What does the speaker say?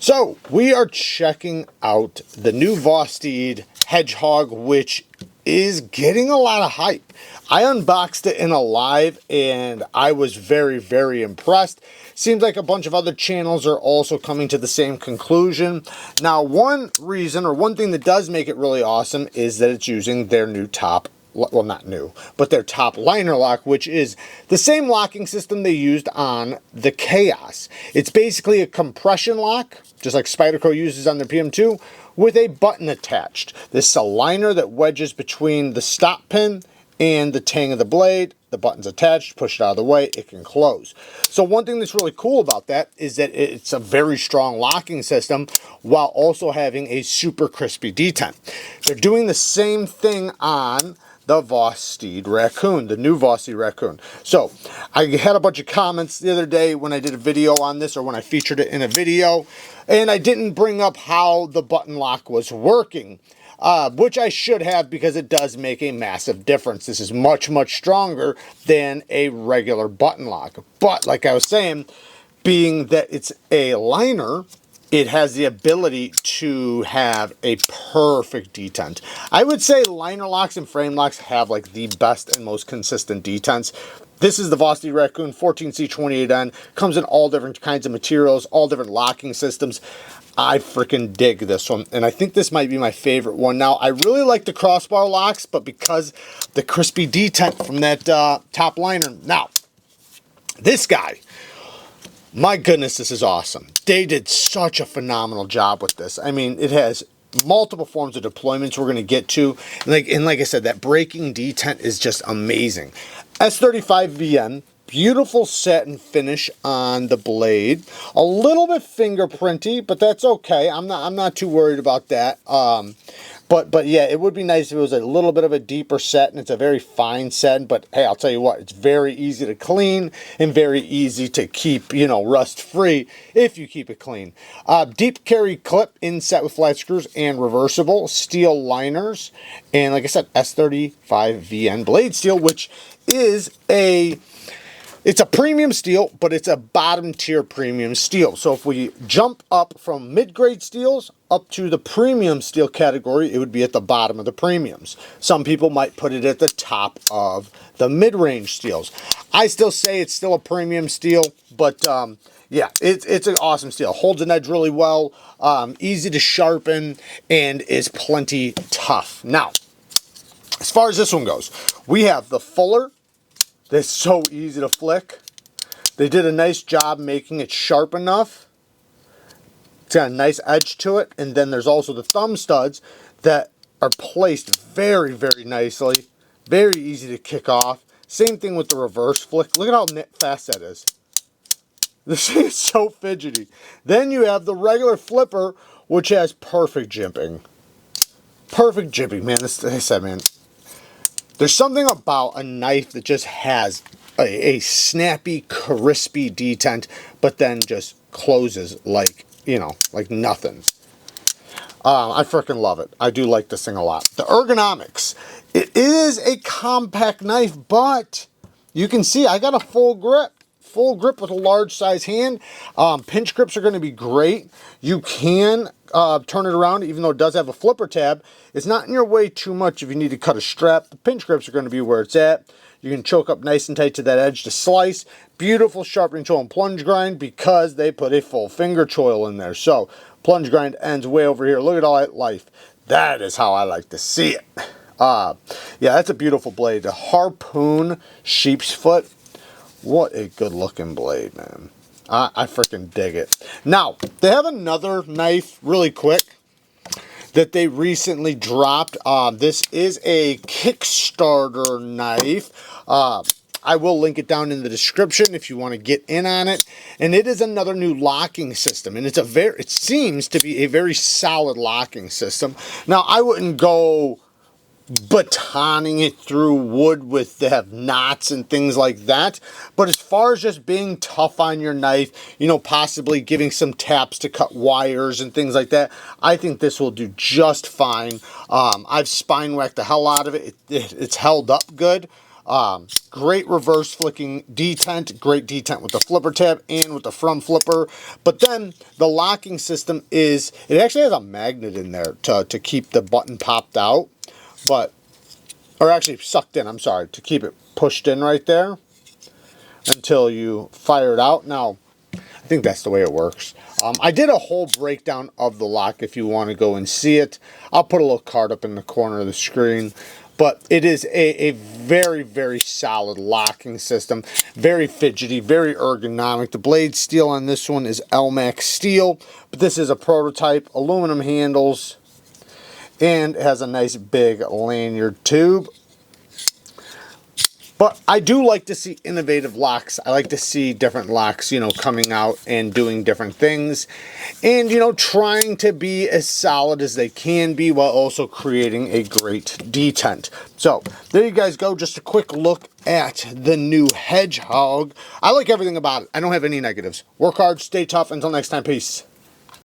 So we are checking out the new Vosteed Hedgehog, which is getting a lot of hype. I unboxed it in a live and I was very, very impressed. Seems like a bunch of other channels are also coming to the same conclusion. Now, one reason or one thing that does make it really awesome is that it's using their new top, well, not new, but their top liner lock, which is the same locking system they used on the Chaos. It's basically a compression lock, just like Spyderco uses on their PM2, with a button attached. This is a liner that wedges between the stop pin and the tang of the blade. The button's attached, push it out of the way, it can close. So one thing that's really cool about that is that it's a very strong locking system while also having a super crispy detent. They're doing the same thing on the Vosteed Raccoon, the new Vosteed Raccoon. So I had a bunch of comments the other day when I did a video on this, or when I featured it in a video, and I didn't bring up how the button lock was working, which I should have, because it does make a massive difference. This is much, much stronger than a regular button lock. But like I was saying, being that it's a liner, it has the ability to have a perfect detent. I would say liner locks and frame locks have like the best and most consistent detents. This is the Vosteed Raccoon 14C28N. Comes in all different kinds of materials, all different locking systems. I freaking dig this one, and I think this might be my favorite one. Now, I really like the crossbar locks, but because the crispy detent from that top liner. Now, this guy, my goodness, this is awesome. They did such a phenomenal job with this. I mean, it has multiple forms of deployments we're going to get to. And like I said, that braking detent is just amazing. S35VN, beautiful satin finish on the blade. A little bit fingerprinty, but that's okay. I'm not too worried about that. But yeah, it would be nice if it was a little bit of a deeper set, and it's a very fine set. But hey, I'll tell you what, it's very easy to clean and very easy to keep, you know, rust free if you keep it clean. Deep carry clip inset with flat screws and reversible steel liners, and like I said, S35VN blade steel, which is it's a premium steel, but it's a bottom tier premium steel. So if we jump up from mid-grade steels up to the premium steel category, it would be at the bottom of the premiums. Some people might put it at the top of the mid-range steels. I still say it's still a premium steel, but yeah, it's an awesome steel. Holds an edge really well, easy to sharpen, and is plenty tough. Now, as far as this one goes, we have the FOLER. That's so easy to flick. They did a nice job making it sharp enough. It's got a nice edge to it. And then there's also the thumb studs that are placed very, very nicely. Very easy to kick off. Same thing with the reverse flick. Look at how fast that is. This thing is so fidgety. Then you have the regular flipper, which has perfect jimping. Perfect jimping, man. This, like I said, man. There's something about a knife that just has a snappy, crispy detent, but then just closes like, you know, like nothing. I freaking love it. I do like this thing a lot. The Ergonomics. It is a compact knife, but you can see I got a full grip. Full grip with a large size hand. Pinch grips are going to be great. You can turn it around, even though it does have a flipper tab. It's not in your way too much if you need to cut a strap. The pinch grips are going to be where it's at. You can choke up nice and tight to that edge to slice. Beautiful sharpening tool and plunge grind, because they put a full finger choil in there. So plunge grind ends way over here. Look at all that life. That is how I like to see it. Yeah, that's a beautiful blade. The Harpoon sheep's foot. What a good looking blade, man. I freaking dig it. Now, they have another knife really quick that they recently dropped. This is a Kickstarter knife. I will link it down in the description if you want to get in on it. And it is another new locking system. And it seems to be a very solid locking system. Now, I wouldn't go batoning it through wood with that have knots and things like that, but as far as just being tough on your knife, you know, possibly giving some taps to cut wires and things like that, I think this will do just fine. I've spine whacked the hell out of it. It's held up good. Great reverse flicking detent, great detent with the flipper tab and with the front flipper. But then the locking system is, it actually has a magnet in there to keep the button popped out, or actually sucked in, I'm sorry, to keep it pushed in right there until you fire it out. Now, I think that's the way it works. I did a whole breakdown of the lock if you want to go and see it. I'll put a little card up in the corner of the screen. But it is a very, very solid locking system. Very fidgety, very ergonomic. The blade steel on this one is Elmax steel. But this is a prototype. Aluminum handles. And it has a nice big lanyard tube. But I do like to see innovative locks. I like to see different locks, you know, coming out and doing different things. And, you know, trying to be as solid as they can be while also creating a great detent. So, there you guys go. Just a quick look at the new Hedgehog. I like everything about it. I don't have any negatives. Work hard, stay tough. Until next time, peace.